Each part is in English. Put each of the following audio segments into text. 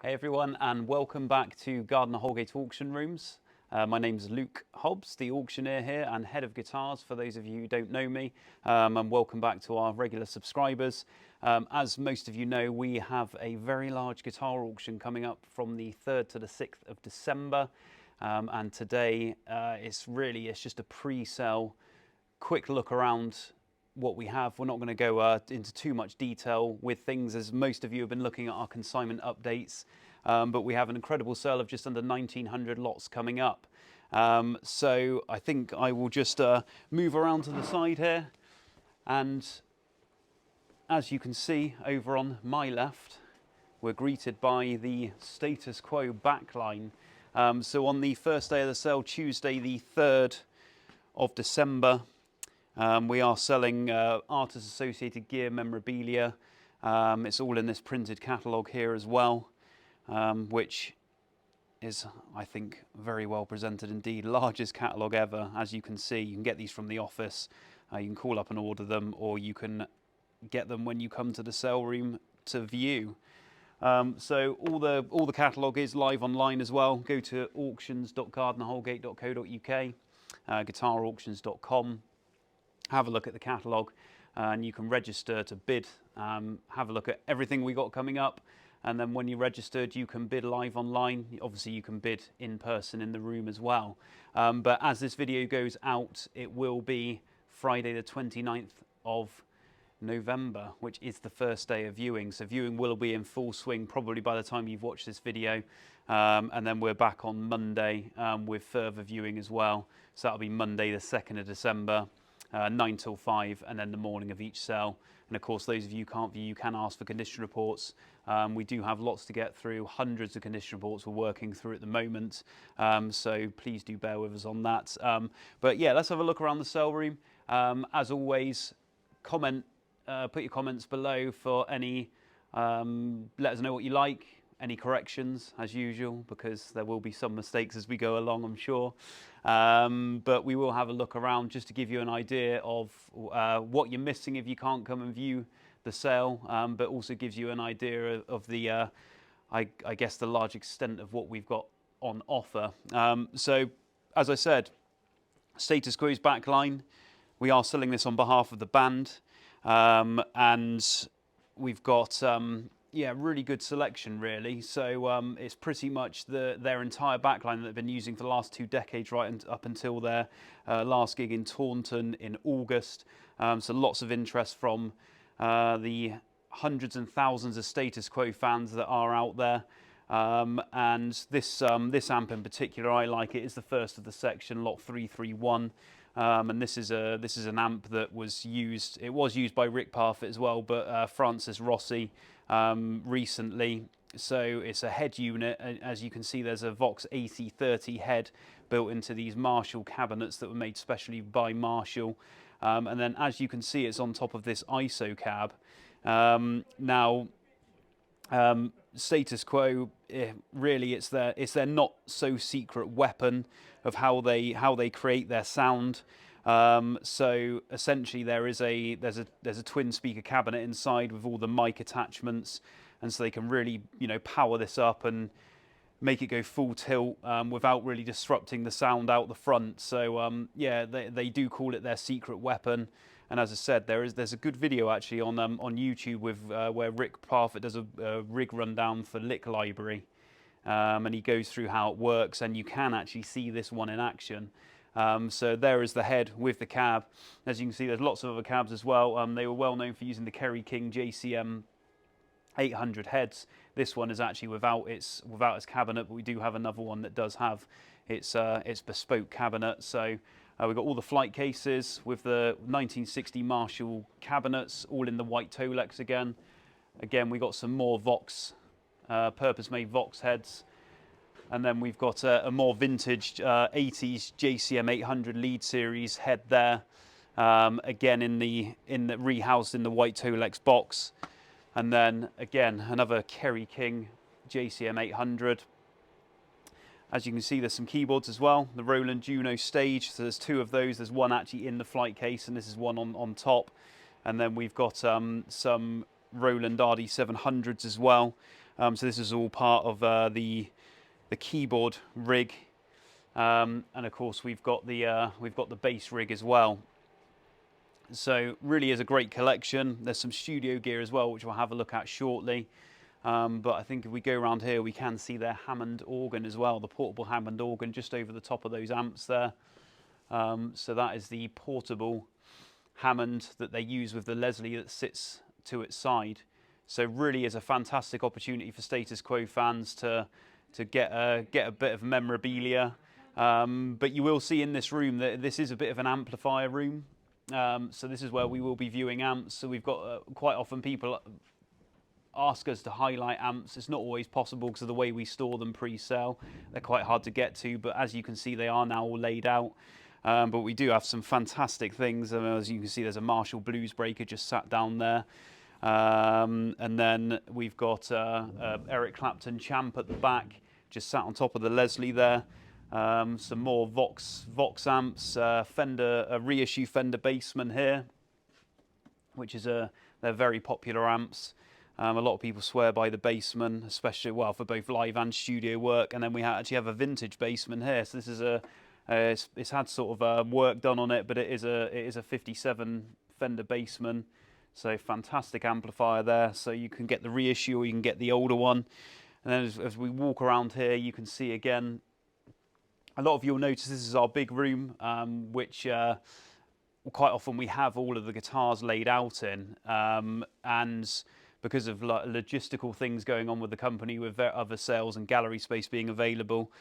Hey everyone, and welcome back to Gardiner Houlgate Auction Rooms. My name's Luke Hobbs, the auctioneer here and head of guitars for those of you who don't know me, and welcome back to our regular subscribers. As most of you know, we have a very large guitar auction coming up from the 3rd to the 6th of December, and today it's just a pre-sale, quick look around what we have. We're not going to go into too much detail with things, as most of you have been looking at our consignment updates, but we have an incredible sale of just under 1,900 lots coming up. So I think I will just move around to the side here, and as you can see over on my left, we're greeted by the status quo backline. So on the first day of the sale, Tuesday the 3rd of December, we are selling artist associated gear memorabilia. It's all in this printed catalogue here as well, which is, I think, very well presented indeed. Largest catalogue ever, as you can see. You can get these from the office. You can call up and order them, or you can get them when you come to the sale room to view. So all the catalogue is live online as well. Go to auctions.gardinerhoulgate.co.uk, guitarauctions.com. Have a look at the catalogue, and you can register to bid. Have a look at everything we got coming up, and then when you're registered, you can bid live online. Obviously, you can bid in person in the room as well. But as this video goes out, it will be Friday the 29th of November, which is the first day of viewing. So viewing will be in full swing probably by the time you've watched this video, and then we're back on Monday with further viewing as well. So that'll be Monday the 2nd of December. 9 till 5, and then the morning of each sale. And of course, those of you who can't view, you can ask for condition reports. We do have lots to get through, hundreds of condition reports we're working through at the moment, so please do bear with us on that. But yeah, let's have a look around the sale room. As always, put your comments below for any, let us know what you like, any corrections as usual, because there will be some mistakes as we go along, I'm sure. But we will have a look around just to give you an idea of what you're missing if you can't come and view the sale, but also gives you an idea of the, I guess, the large extent of what we've got on offer. So, as I said, status quo's backline. We are selling this on behalf of the band, and we've got yeah, really good selection, really. So it's pretty much their entire backline that they've been using for the last 2 decades, right up until their last gig in Taunton in August. So lots of interest from the hundreds and thousands of status quo fans that are out there. And this amp in particular, I like it. It's the first of the section, lot 331. And this is an amp that was used. It was used by Rick Parfitt as well, but Francis Rossi recently. So it's a head unit. As you can see, there's a Vox 8030 head built into these Marshall cabinets that were made specially by Marshall. And then, as you can see, it's on top of this ISO cab. Now, status quo, really, it's their not so secret weapon of how they create their sound. So essentially, there's a twin speaker cabinet inside with all the mic attachments, and so they can really power this up and make it go full tilt without really disrupting the sound out the front. So yeah, they do call it their secret weapon. And as I said, there's a good video actually on YouTube with where Rick Parfitt does a rig rundown for Lick Library, and he goes through how it works, and you can actually see this one in action. So there is the head with the cab. As you can see, there's lots of other cabs as well. They were well known for using the Kerry King JCM 800 heads. This one is actually without its cabinet, but we do have another one that does have its bespoke cabinet. So we've got all the flight cases with the 1960 Marshall cabinets, all in the white Tolex again. Again, we got some more Vox, purpose-made Vox heads. And then we've got a more vintage 80s JCM 800 lead series head there. Again, rehoused in the white Tolex box. And then again, another Kerry King JCM 800. As you can see, there's some keyboards as well. The Roland Juno Stage, so there's 2 of those. There's one actually in the flight case, and this is one on top. And then we've got some Roland RD700s as well. So this is all part of the keyboard rig, and of course we've got the bass rig as well. So really is a great collection. There's some studio gear as well, which we'll have a look at shortly. But I think if we go around here, we can see their Hammond organ as well, the portable Hammond organ just over the top of those amps there. So that is the portable Hammond that they use with the Leslie that sits to its side. So really is a fantastic opportunity for Status Quo fans to get a bit of memorabilia. But you will see in this room that this is a bit of an amplifier room. So this is where we will be viewing amps. So we've got quite often people ask us to highlight amps. It's not always possible because of the way we store them pre-sale. They're quite hard to get to, but as you can see, they are now all laid out. But we do have some fantastic things. As you can see, there's a Marshall Blues Breaker just sat down there. And then we've got Eric Clapton Champ at the back, just sat on top of the Leslie there. Some more Vox amps, Fender, a reissue Fender Bassman here, which is they're very popular amps. A lot of people swear by the Bassman, especially for both live and studio work. And then we actually have a vintage Bassman here. So this is it's had sort of work done on it, but it is a 57 Fender Bassman. So fantastic amplifier there. So you can get the reissue or you can get the older one. And then as we walk around here, you can see again, a lot of you will notice this is our big room, which quite often we have all of the guitars laid out in. And because of logistical things going on with the company, with other sales and gallery space being available,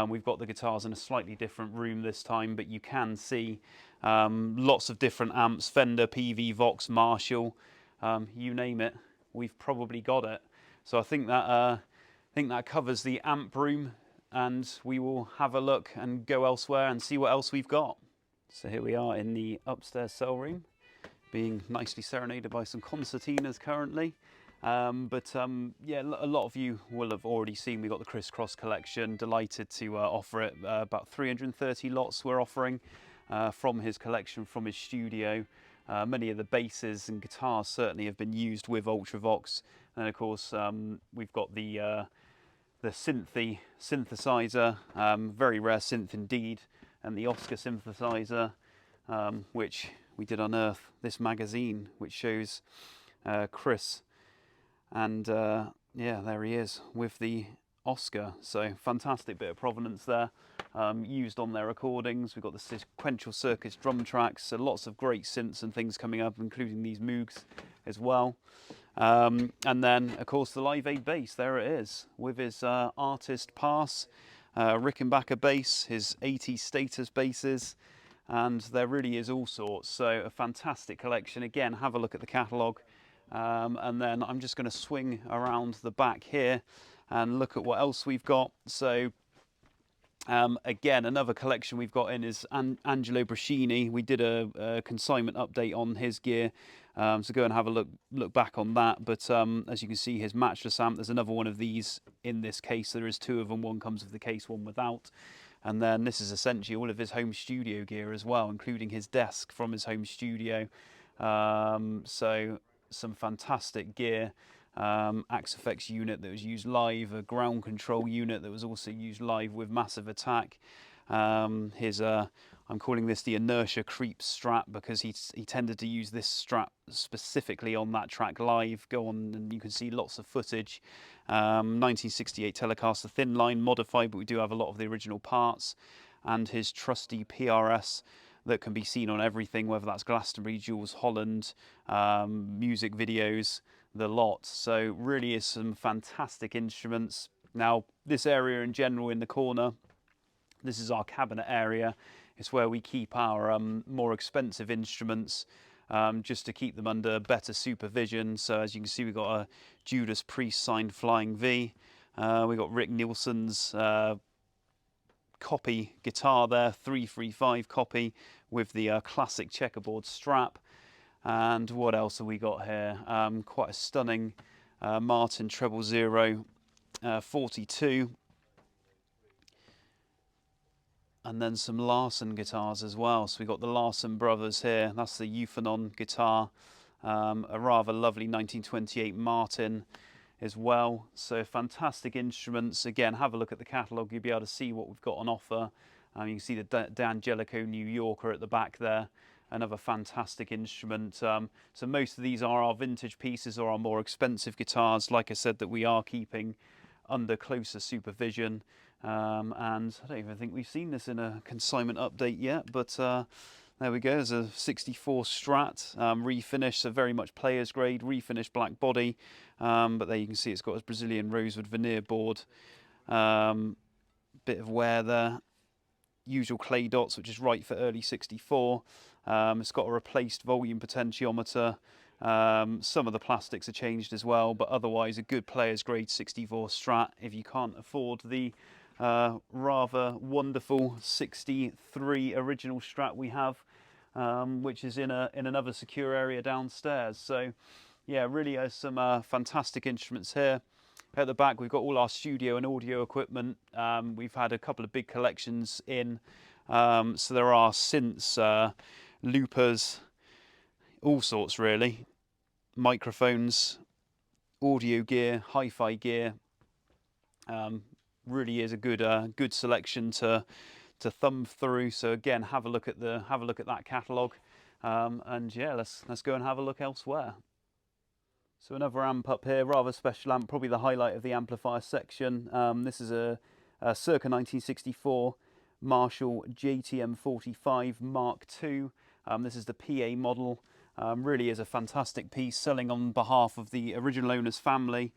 we've got the guitars in a slightly different room this time, but you can see lots of different amps, Fender, PV, Vox, Marshall, you name it, we've probably got it. So I think that covers the amp room, and we will have a look and go elsewhere and see what else we've got. So here we are in the upstairs cell room, being nicely serenaded by some concertinas currently. Yeah, a lot of you will have already seen we've got the Crisscross collection. Delighted to offer it. About 330 lots we're offering from his collection, from his studio. Many of the basses and guitars certainly have been used with Ultravox. And of course, we've got the synthesizer, very rare synth indeed, and the Oscar synthesizer, which we did unearth this magazine, which shows Chris, and yeah, there he is with the Oscar. So fantastic bit of provenance there, used on their recordings. We've got the Sequential Circuits drum tracks, so lots of great synths and things coming up, including these Moogs as well. And then of course the Live Aid bass, there it is, with his artist pass, Rickenbacker bass, his 80s status basses, and there really is all sorts. So a fantastic collection. Again, have a look at the catalogue, and then I'm just going to swing around the back here and look at what else we've got. So again, another collection we've got in is Angelo Bruschini. We did a consignment update on his gear, so go and have a look back on that. But as you can see, his matchless amp, there's another one of these in this case. There is two of them, one comes with the case, one without. And then this is essentially all of his home studio gear as well, including his desk from his home studio. So some fantastic gear. Axe Effects unit that was used live, a ground control unit that was also used live with Massive Attack. I'm calling this the Inertia Creep strap because he tended to use this strap specifically on that track live. Go on and you can see lots of footage. 1968 Telecaster thin line modified, but we do have a lot of the original parts. And his trusty PRS that can be seen on everything, whether that's Glastonbury, Jules Holland, music videos, the lot. So really is some fantastic instruments. Now this area in general in the corner, this is our cabinet area. It's where we keep our more expensive instruments, just to keep them under better supervision. So as you can see, we've got a Judas Priest signed Flying V. We've got Rick Nielsen's copy guitar there, 335 copy with the classic checkerboard strap. And what else have we got here? Quite a stunning Martin Treble Zero 42. And then some Larson guitars as well. So we've got the Larson brothers here. That's the Euphonon guitar. A rather lovely 1928 Martin as well. So fantastic instruments. Again, have a look at the catalogue, you'll be able to see what we've got on offer. You can see the D'Angelico New Yorker at the back there, another fantastic instrument. So most of these are our vintage pieces or our more expensive guitars, like I said, that we are keeping under closer supervision. And I don't even think we've seen this in a consignment update yet, but there we go. There's a 64 Strat, refinish, so very much player's grade, refinished black body. But there you can see it's got its Brazilian rosewood veneer board. Bit of wear there. Usual clay dots, which is right for early 64. It's got a replaced volume potentiometer. Some of the plastics are changed as well, but otherwise a good player's grade 64 Strat if you can't afford the rather wonderful 63 original Strat we have, which is in another secure area downstairs. So yeah, really has some fantastic instruments here. At the back we've got all our studio and audio equipment. We've had a couple of big collections in, so there are synths, loopers, all sorts really, microphones, audio gear, hi-fi gear. Really is a good selection to thumb through. So again, have a look at that catalogue, and yeah, let's go and have a look elsewhere. So another amp up here, rather special amp, probably the highlight of the amplifier section. This is a circa 1964 Marshall JTM 45 Mark II. This is the PA model. Really is a fantastic piece, selling on behalf of the original owner's family,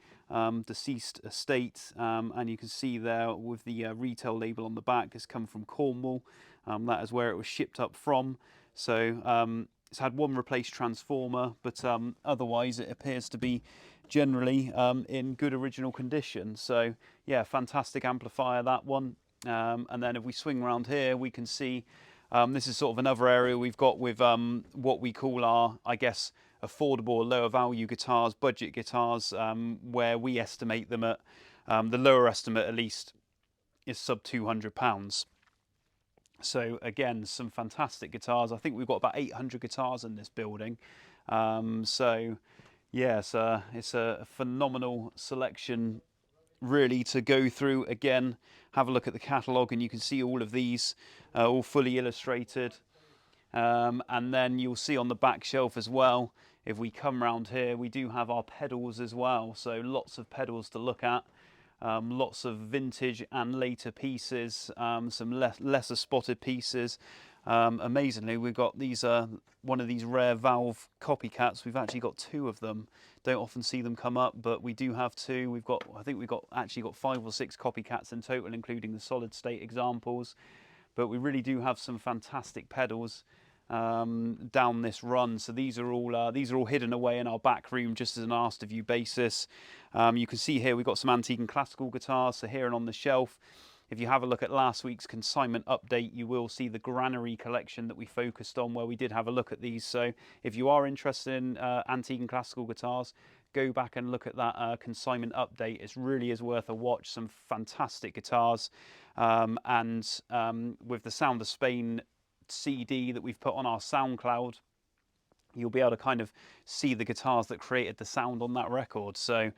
deceased estate, and you can see there with the retail label on the back, it's come from Cornwall. That is where it was shipped up from. So it's had one replaced transformer, but otherwise it appears to be generally in good original condition. So yeah, fantastic amplifier, that one. And then if we swing around here, we can see this is sort of another area we've got with what we call our, I guess, affordable or lower value guitars, budget guitars, where we estimate them at, the lower estimate at least, is sub £200. So again, some fantastic guitars. I think we've got about 800 guitars in this building. So yeah, it's a phenomenal selection really to go through. Again, have a look at the catalogue and you can see all of these all fully illustrated. And then you'll see on the back shelf as well, if we come around here, we do have our pedals as well. So lots of pedals to look at. Lots of vintage and later pieces, some lesser spotted pieces. Amazingly, we've got these one of these rare Valve copycats. We've actually got two of them. Don't often see them come up, but we do have two. I think we've actually got 5 or 6 copycats in total, including the solid state examples. But we really do have some fantastic pedals down this run. So these are all hidden away in our back room just as an asked of you basis. You can see here we've got some antique and classical guitars. So here and on the shelf, if you have a look at last week's consignment update, you will see the granary collection that we focused on, where we did have a look at these. So if you are interested in antique and classical guitars, go back and look at that consignment update. It really is worth a watch. Some fantastic guitars, and with the Sound of Spain CD that we've put on our SoundCloud, you'll be able to kind of see the guitars that created the sound on that record. So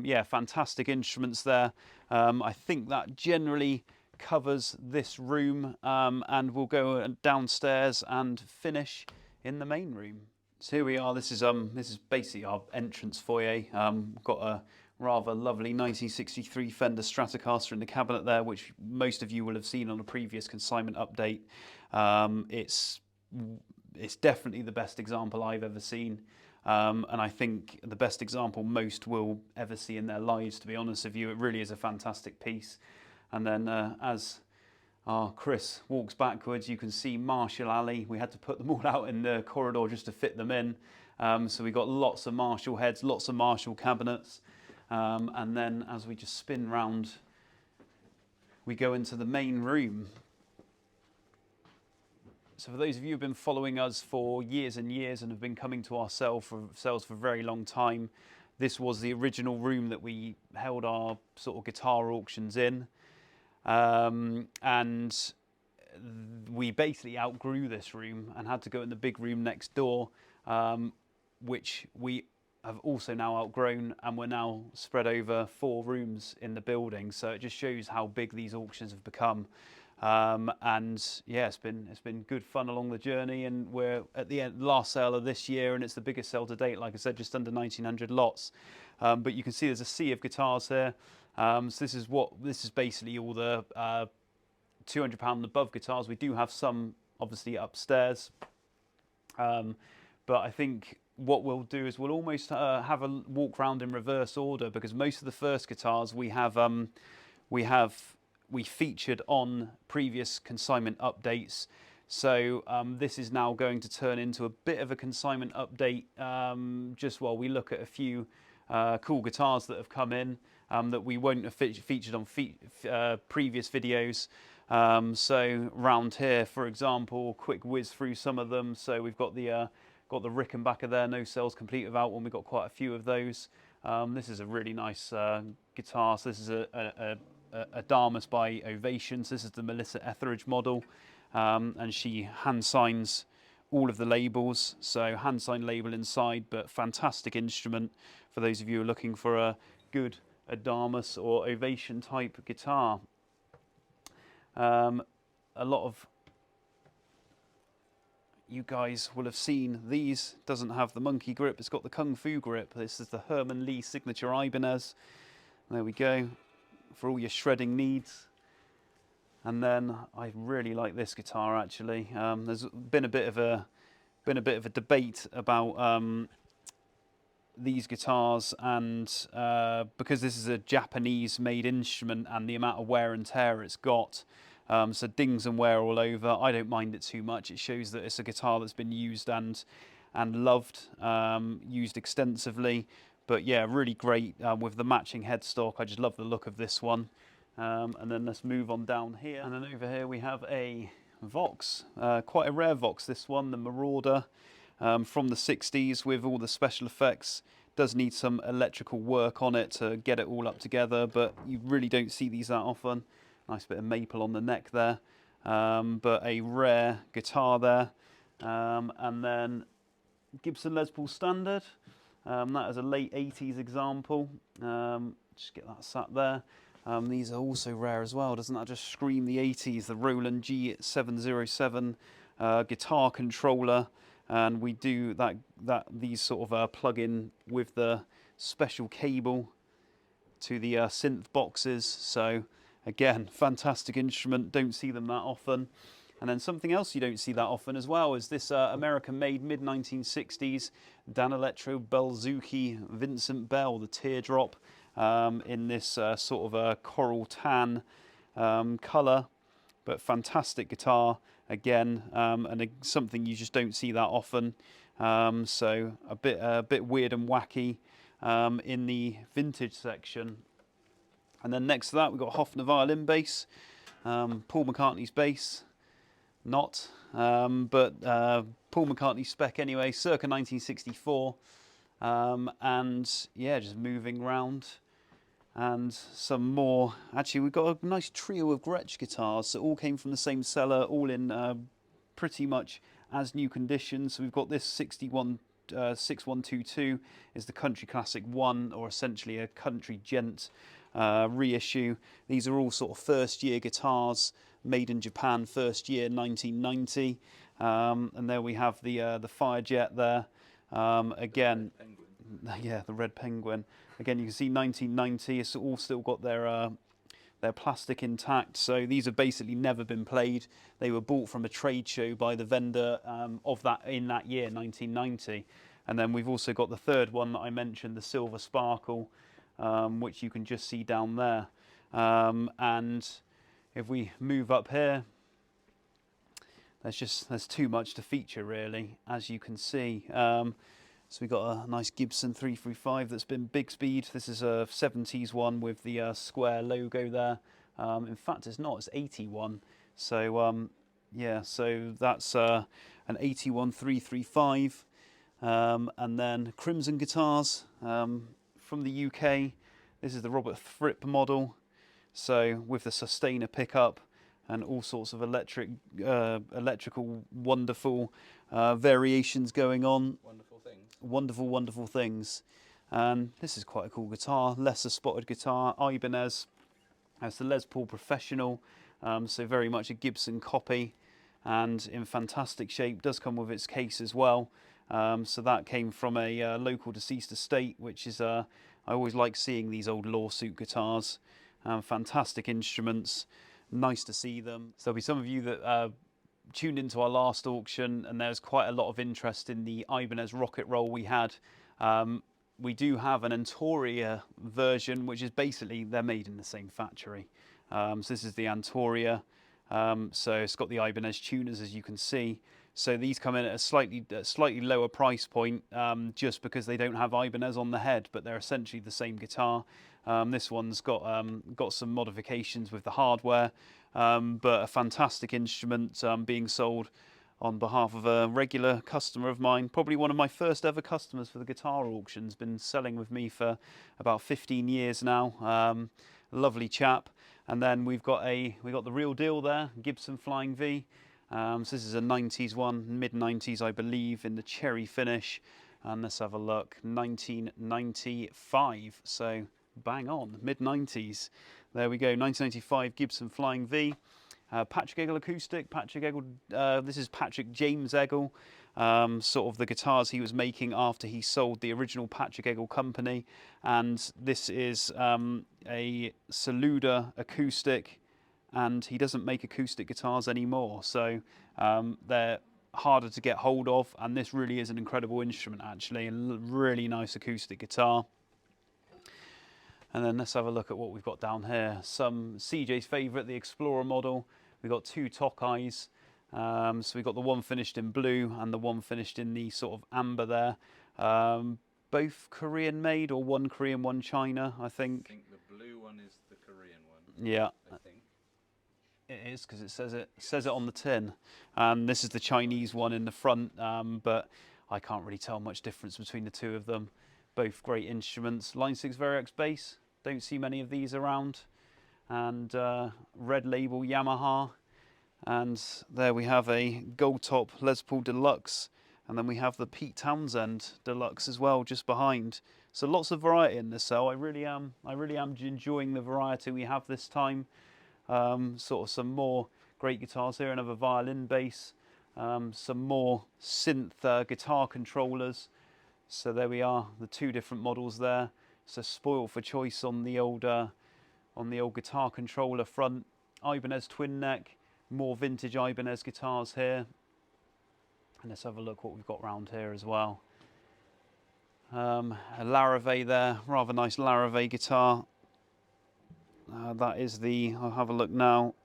yeah, fantastic instruments there. I think that generally covers this room, and we'll go downstairs and finish in the main room. So here we are. This is basically our entrance foyer. We've got a rather lovely 1963 Fender Stratocaster in the cabinet there, which most of you will have seen on a previous consignment update. It's definitely the best example I've ever seen, and I think the best example most will ever see in their lives, to be honest with you. It really is a fantastic piece. And then as our Chris walks backwards, you can see Marshall Alley. We had to put them all out in the corridor just to fit them in. So we got lots of Marshall heads, lots of Marshall cabinets. And then as we just spin round, we go into the main room. So for those of you who've been following us for years and years and have been coming to our sales for a very long time, this was the original room that we held our sort of guitar auctions in. And we basically outgrew this room and had to go in the big room next door, which we have also now outgrown, and we're now spread over 4 rooms in the building. So it just shows how big these auctions have become. And yeah, it's been good fun along the journey, and we're at the last sale of this year, and it's the biggest sale to date. Like I said, just under 1,900 lots. But you can see there's a sea of guitars here. So this is basically all the £200 and above guitars. We do have some obviously upstairs, but I think what we'll do is we'll almost have a walk round in reverse order, because most of the first guitars we featured on previous consignment updates. So this is now going to turn into a bit of a consignment update, just while we look at a few cool guitars that have come in that we won't have featured on previous videos. So round here, for example, quick whiz through some of them. So we've got the Rickenbacker there, no sales complete without one. We've got quite a few of those. This is a really nice guitar. So this is a Damas by Ovation. So this is the Melissa Etheridge model, and she hand signs all of the labels. So hand sign label inside, but fantastic instrument for those of you who are looking for a good Damas or Ovation type guitar. A lot of you guys will have seen these. Doesn't have the monkey grip, it's got the kung fu grip. This is the Herman Lee signature Ibanez. There we go, for all your shredding needs. And then I really like this guitar actually. There's been a bit of a debate about these guitars, and because this is a Japanese made instrument and the amount of wear and tear it's got, so dings and wear all over, I don't mind it too much. It shows that it's a guitar that's been used and loved, used extensively. But yeah, really great with the matching headstock. I just love the look of this one. And then let's move on down here. And then over here we have a Vox, quite a rare Vox this one, the Marauder, from the 60s with all the special effects. Does need some electrical work on it to get it all up together, but you really don't see these that often. Nice bit of maple on the neck there, but a rare guitar there. And then Gibson Les Paul Standard, that is a late 80s example. Just get that sat there. These are also rare as well. Doesn't that just scream the 80s? The Roland G707 guitar controller, and we do these sort of plug in with the special cable to the synth boxes. So again, fantastic instrument. Don't see them that often. And then something else you don't see that often as well is this American-made mid-1960s Danelectro Belzuki Vincent Bell, the Teardrop, in this sort of a coral tan colour, but fantastic guitar again, and something you just don't see that often. So a bit weird and wacky in the vintage section. And then next to that we've got Hofner violin bass, Paul McCartney's bass, not, but Paul McCartney spec anyway, circa 1964. And yeah, just moving round. And some more. Actually, we've got a nice trio of Gretsch guitars. So all came from the same seller, all in pretty much as new condition. So we've got this 6122 is the Country Classic 1, or essentially a Country Gent reissue. These are all sort of first year guitars, made in Japan, first year 1990. And there we have the Firejet there. Again, yeah, the Red Penguin. Again, you can see 1990. It's all still got their plastic intact. So these have basically never been played. They were bought from a trade show by the vendor of that in that year, 1990. And then we've also got the third one that I mentioned, the Silver Sparkle, which you can just see down there. And if we move up here, there's too much to feature really, as you can see. So we've got a nice Gibson 335 that's been big speed. This is a 70s one with the square logo there. In fact, it's not, it's 81. So yeah, so that's an 81 335. And then Crimson guitars from the UK. This is the Robert Fripp model. So with the sustainer pickup and all sorts of electrical, wonderful variations going on. wonderful, wonderful things. And this is quite a cool guitar, lesser spotted guitar, Ibanez. It's the Les Paul Professional, so very much a Gibson copy, and in fantastic shape. Does come with its case as well. So that came from a local deceased estate, which is I always like seeing these old lawsuit guitars. Fantastic instruments, nice to see them. So there'll be some of you that tuned into our last auction, and there's quite a lot of interest in the Ibanez Rocket Roll we had. We do have an Antoria version, which is basically, they're made in the same factory. So this is the Antoria. So it's got the Ibanez tuners, as you can see. So these come in at a slightly lower price point, just because they don't have Ibanez on the head, but they're essentially the same guitar. This one's got some modifications with the hardware, but a fantastic instrument being sold on behalf of a regular customer of mine, probably one of my first ever customers for the guitar auctions. Been selling with me for about 15 years now. Lovely chap. And then we got the real deal there, Gibson Flying V. So this is a 90s one, mid-90s I believe, in the cherry finish. And let's have a look, 1995, so bang on, mid-90s. There we go, 1995 Gibson Flying V. Patrick Eggle acoustic. This is Patrick James Eggle, sort of the guitars he was making after he sold the original Patrick Eggle company. And this is a Saluda acoustic, and he doesn't make acoustic guitars anymore, so they're harder to get hold of, and this really is an incredible instrument actually, a really nice acoustic guitar. And then let's have a look at what we've got down here. Some CJ's favourite, the Explorer model. We've got two Tokais. So we've got the one finished in blue and the one finished in the sort of amber there. Both Korean made, or one Korean, one China, I think. I think the blue one is the Korean one. Yeah. I think. It is, because it says it on the tin. And this is the Chinese one in the front, but I can't really tell much difference between the two of them. Both great instruments. Line 6 Variox bass. Don't see many of these around. And red label Yamaha. And there we have a gold top Les Paul Deluxe. And then we have the Pete Townsend Deluxe as well, just behind. So lots of variety in this cell. I really am enjoying the variety we have this time. Sort of some more great guitars here, another violin bass, some more synth guitar controllers. So there we are, the two different models there. So spoiled for choice on the old guitar controller front. Ibanez twin neck, more vintage Ibanez guitars here. And let's have a look what we've got around here as well. A Larrivee there, rather nice Larrivee guitar. That is I'll have a look now.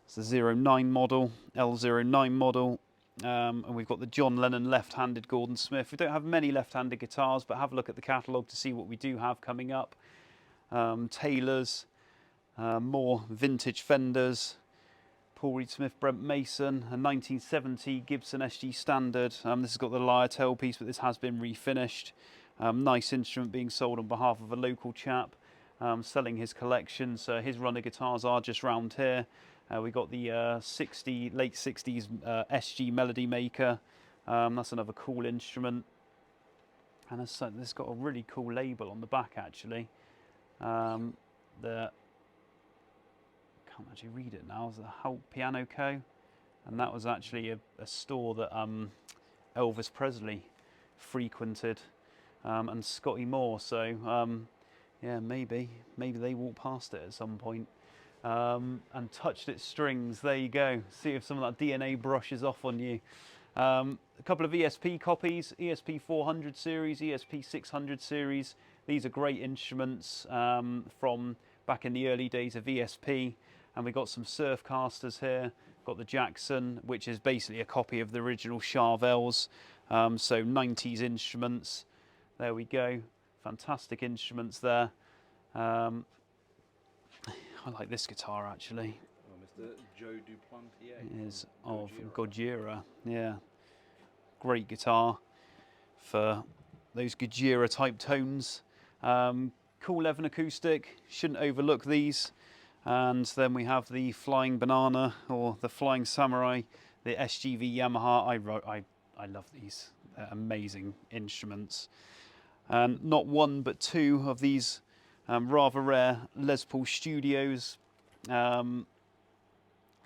It's the 09 model, L09 model. And we've got the John Lennon left-handed Gordon Smith. We don't have many left-handed guitars, but have a look at the catalogue to see what we do have coming up. Taylors, more vintage Fenders, Paul Reed Smith, Brent Mason, a 1970 Gibson SG Standard. This has got the lyre tailpiece, but this has been refinished. Nice instrument being sold on behalf of a local chap. Selling his collection, so his run of guitars are just round here. We got the late 60s SG Melody Maker. That's another cool instrument. And this has got a really cool label on the back actually. Can't actually read it now. It's the Holt Piano Co. And that was actually a store that Elvis Presley frequented, and Scotty Moore. So yeah, maybe they walked past it at some point and touched its strings. There you go. See if some of that DNA brushes off on you. A couple of ESP copies, ESP 400 series, ESP 600 series. These are great instruments from back in the early days of ESP. And we got some Surfcasters here. Got the Jackson, which is basically a copy of the original Charvels. So 90s instruments. There we go. Fantastic instruments there. I like this guitar actually. Oh, Mr. Joe Duplantier. It is of Gojira. Yeah, great guitar for those Gojira type tones. Cool Evan acoustic. Shouldn't overlook these. And then we have the Flying Banana, or the Flying Samurai, the SGV Yamaha. I love these. They're amazing instruments. And not one but two of these rather rare Les Paul Studios.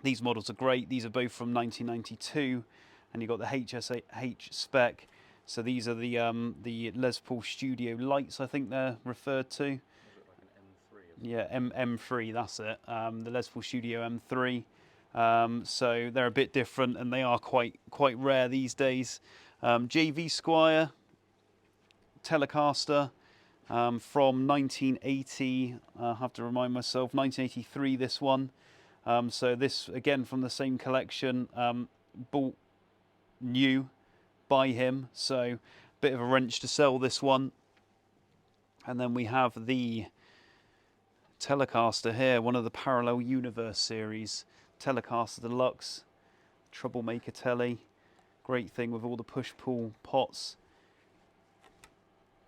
These models are great. These are both from 1992, and you've got the HSH spec. So these are the Les Paul Studio lights, I think they're referred to. Is it like an M3? Yeah, M3, that's it. The Les Paul Studio M3. So they're a bit different, and they are quite rare these days. JV Squire Telecaster from 1980. I have to remind myself, 1983. This one. So this again from the same collection, bought new by him. So bit of a wrench to sell this one. And then we have the Telecaster here, one of the Parallel Universe series. Telecaster Deluxe, Troublemaker Telly. Great thing with all the push-pull pots.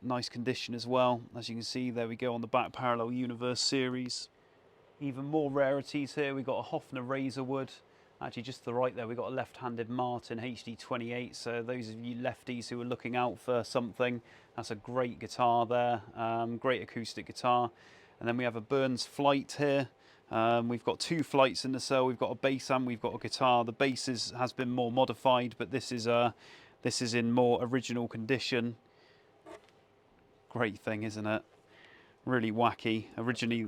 Nice condition as well. As you can see, there we go on the back, Parallel Universe series. Even more rarities here. We've got a Hofner Razorwood. Actually, just to the right there, we've got a left-handed Martin HD28. So those of you lefties who are looking out for something, that's a great guitar there. Great acoustic guitar. And then we have a Burns Flight here. We've got two flights in the cell. We've got a bass and we've got a guitar. The bass has been more modified, but this is in more original condition. Great thing, isn't it? Really wacky. Originally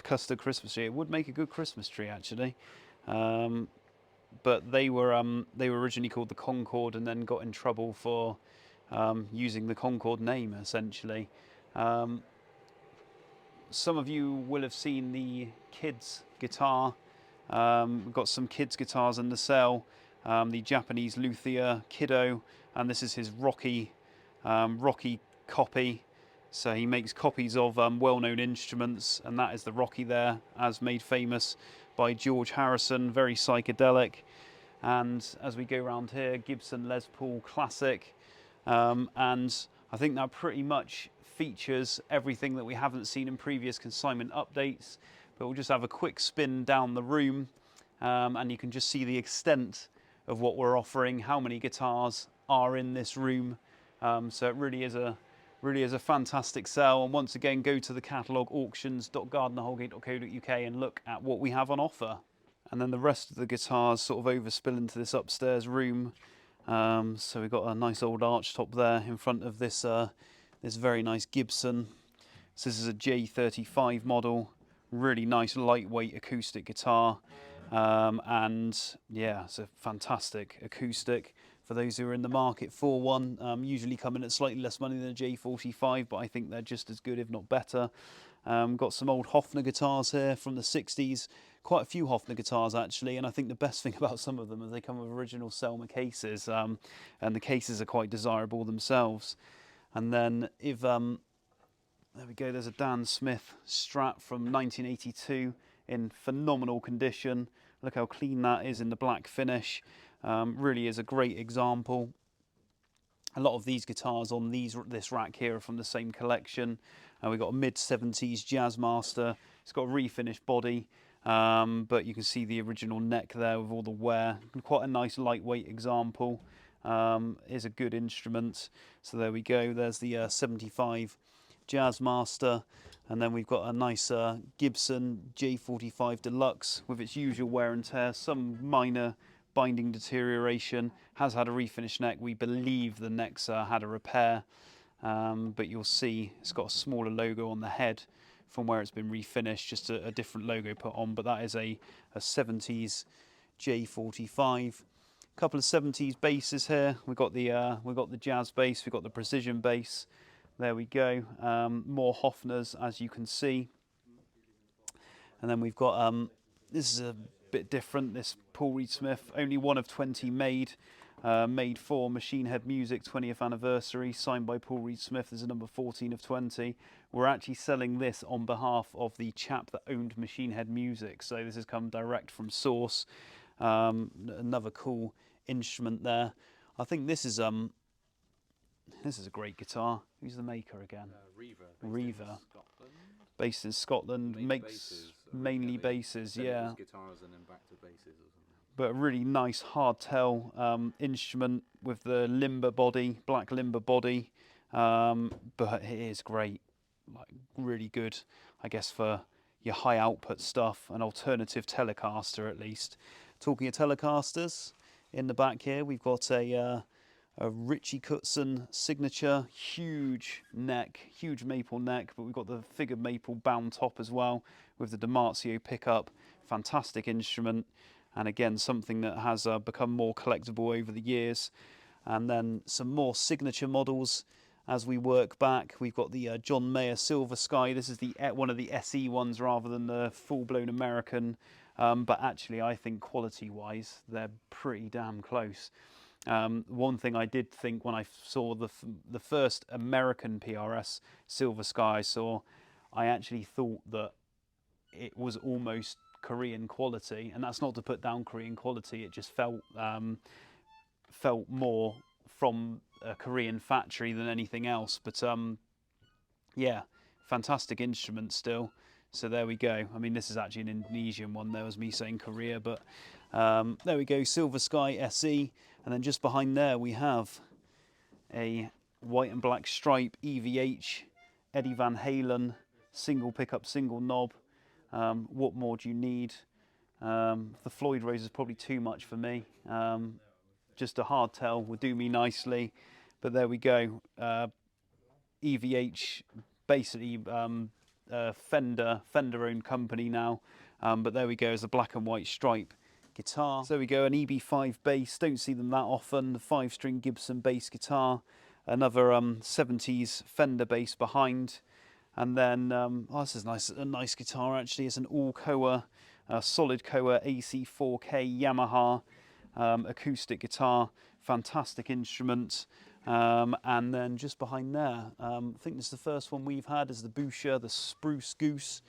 custom Christmas tree. It would make a good Christmas tree actually. But they were originally called the Concorde and then got in trouble for using the Concorde name essentially. Some of you will have seen the kids guitar. We've got some kids guitars in the cell. The Japanese luthier Kiddo, and this is his Rocky copy. So he makes copies of well-known instruments, and that is the Rocky there, as made famous by George Harrison, very psychedelic. And as we go around here, Gibson Les Paul Classic, and I think that pretty much features everything that we haven't seen in previous consignment updates. But we'll just have a quick spin down the room, and you can just see the extent of what we're offering, how many guitars are in this room. So it really is a fantastic sale. And once again, go to the catalogue auctions.gardinerhoulgate.co.uk and look at what we have on offer. And then the rest of the guitars sort of overspill into this upstairs room. So we've got a nice old archtop there in front of this this very nice Gibson. So this is a J35 model, really nice lightweight acoustic guitar. And yeah, it's a fantastic acoustic. For those who are in the market for one, usually come in at slightly less money than a J45, but I think they're just as good, if not better. Got some old Hofner guitars here from the 60s. Quite a few Hofner guitars actually, and I think the best thing about some of them is they come with original Selmer cases, and the cases are quite desirable themselves. And then if there we go, there's a Dan Smith Strat from 1982 in phenomenal condition. Look how clean that is in the black finish. Really is a great example. A lot of these guitars on this rack here are from the same collection. We've got a mid-70s Jazzmaster. It's got a refinished body, but you can see the original neck there with all the wear. Quite a nice lightweight example. Is a good instrument. So there we go. There's the 75 Jazzmaster, and then we've got a nice Gibson J45 Deluxe with its usual wear and tear, some minor binding deterioration. Has had a refinished neck. We believe the neck's had a repair, but you'll see it's got a smaller logo on the head from where it's been refinished, just a different logo put on. But that is a 70s J45. Couple of 70s basses here. We've got the jazz bass, we've got the precision bass. There we go. More Hofners, as you can see. And then we've got this is a bit different. This Paul Reed Smith, only one of 20 made for Machine Head Music 20th anniversary, signed by Paul Reed Smith. This is number 14 of 20. We're actually selling this on behalf of the chap that owned Machine Head Music. So this has come direct from source. Another cool instrument there. I think this is a great guitar. Who's the maker again? Reaver. Based in Scotland. Makes basses, mainly basses. Yeah. Guitars and then back to basses or something. but a really nice hardtail instrument with the limber body, black limber body, but it is great, like really good, I guess, for your high output stuff, an alternative Telecaster at least. Talking of Telecasters, in the back here we've got a Richie Kotzen signature, huge neck, huge maple neck, but we've got the figured maple bound top as well with the DiMarzio pickup. Fantastic instrument, and again something that has become more collectible over the years. And then some more signature models as we work back. We've got the John Mayer Silver Sky. This is the one of the SE ones rather than the full-blown American, but actually I think quality-wise they're pretty damn close. One thing I did think when I saw the first American PRS Silver Sky I saw, I actually thought that it was almost Korean quality, and that's not to put down Korean quality, it just felt more from a Korean factory than anything else. But yeah, fantastic instrument still. So there we go. I mean, this is actually an Indonesian one. There was me saying Korea, but there we go, Silver Sky SE. And then just behind there we have a white and black stripe EVH Eddie Van Halen single pickup, single knob. What more do you need? The Floyd Rose is probably too much for me. Just a hardtail would do me nicely. But there we go. EVH, basically Fender owned company now. But there we go, as a black and white stripe guitar. So there we go, an EB5 bass. Don't see them that often. The 5-string Gibson bass guitar. Another 70s Fender bass behind. And then, oh, this is a nice guitar actually. It's an all-Koa, solid Koa AC4K Yamaha acoustic guitar. Fantastic instrument. And then just behind there, I think this is the first one we've had, is the Boucher, the Spruce Goose.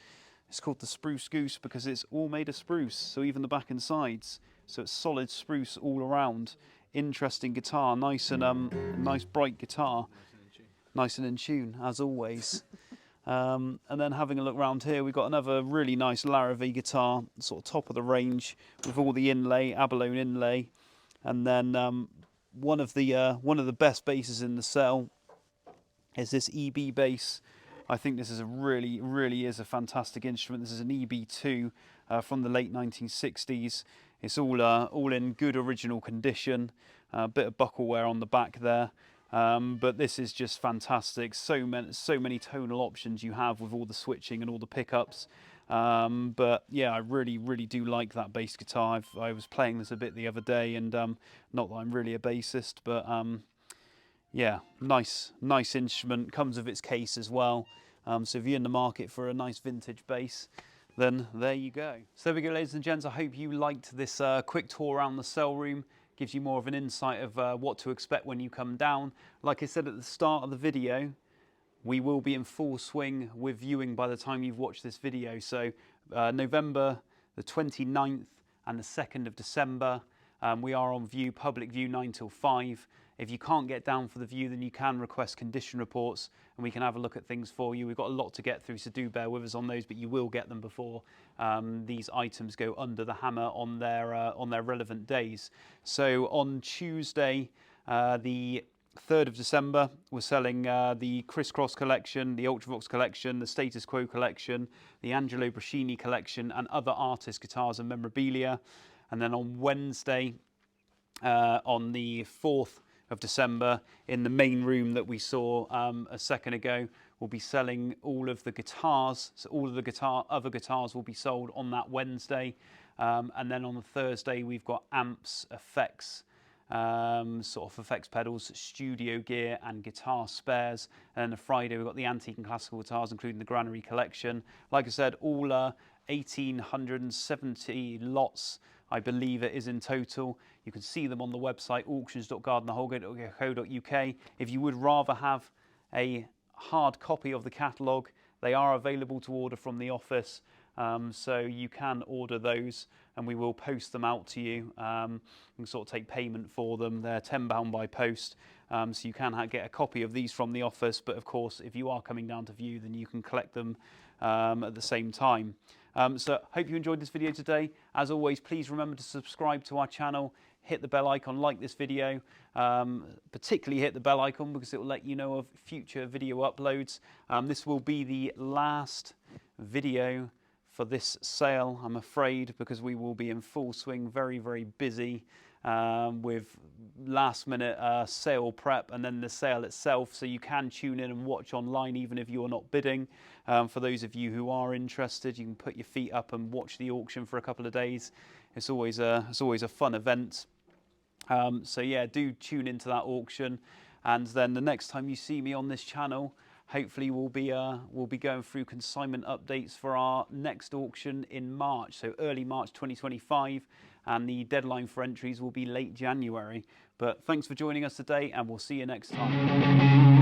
It's called the Spruce Goose because it's all made of spruce, so even the back and sides. So it's solid spruce all around. Interesting guitar, nice and nice bright guitar. Nice and in tune, as always. And then having a look around here, we've got another really nice Larrivee guitar, sort of top of the range, with all the inlay, abalone inlay. And then one of the best basses in the cell is this EB bass. I think this is really is a fantastic instrument. This is an EB2 from the late 1960s. It's all in good original condition. A bit of buckle wear on the back there. But this is just fantastic. So many tonal options you have with all the switching and all the pickups. But yeah, I really do like that bass guitar. I was playing this a bit the other day, and not that I'm really a bassist, but yeah, nice instrument. Comes with its case as well. So if you're in the market for a nice vintage bass, then there you go. So there we go, ladies and gents. I hope you liked this quick tour around the cell room. Gives you more of an insight of what to expect when you come down. Like I said at the start of the video, we will be in full swing with viewing by the time you've watched this video. So November the 29th and the 2nd of December, we are on view, public view 9 till 5. If you can't get down for the view, then you can request condition reports and we can have a look at things for you. We've got a lot to get through, so do bear with us on those, but you will get them before these items go under the hammer on their relevant days. So on Tuesday, the 3rd of December, we're selling the Crisscross collection, the Ultravox collection, the Status Quo collection, the Angelo Bruschini collection, and other artist guitars and memorabilia. And then on Wednesday, on the 4th of December, in the main room that we saw a second ago, we'll be selling all of the guitars. So all of the other guitars will be sold on that Wednesday. And then on the Thursday, we've got amps, effects, sort of effects pedals, studio gear and guitar spares. And then the Friday we've got the antique and classical guitars, including the Granary collection. Like I said, all 1,870 lots, I believe it is in total. You can see them on the website auctions.gardnerhoulgate.co.uk. If you would rather have a hard copy of the catalogue, they are available to order from the office. So you can order those and we will post them out to you. You can sort of take payment for them. They're £10 by post. So you can get a copy of these from the office. But of course, if you are coming down to view, then you can collect them at the same time. So hope you enjoyed this video today. As always, please remember to subscribe to our channel, hit the bell icon, like this video, particularly hit the bell icon because it will let you know of future video uploads. This will be the last video for this sale, I'm afraid, because we will be in full swing, very, very busy with last minute sale prep and then the sale itself, so you can tune in and watch online even if you're not bidding. For those of you who are interested, you can put your feet up and watch the auction for a couple of days. It's always a fun event. So yeah, do tune into that auction, and then the next time you see me on this channel, hopefully we'll be going through consignment updates for our next auction in March, so early March 2025, and the deadline for entries will be late January. But thanks for joining us today, and we'll see you next time.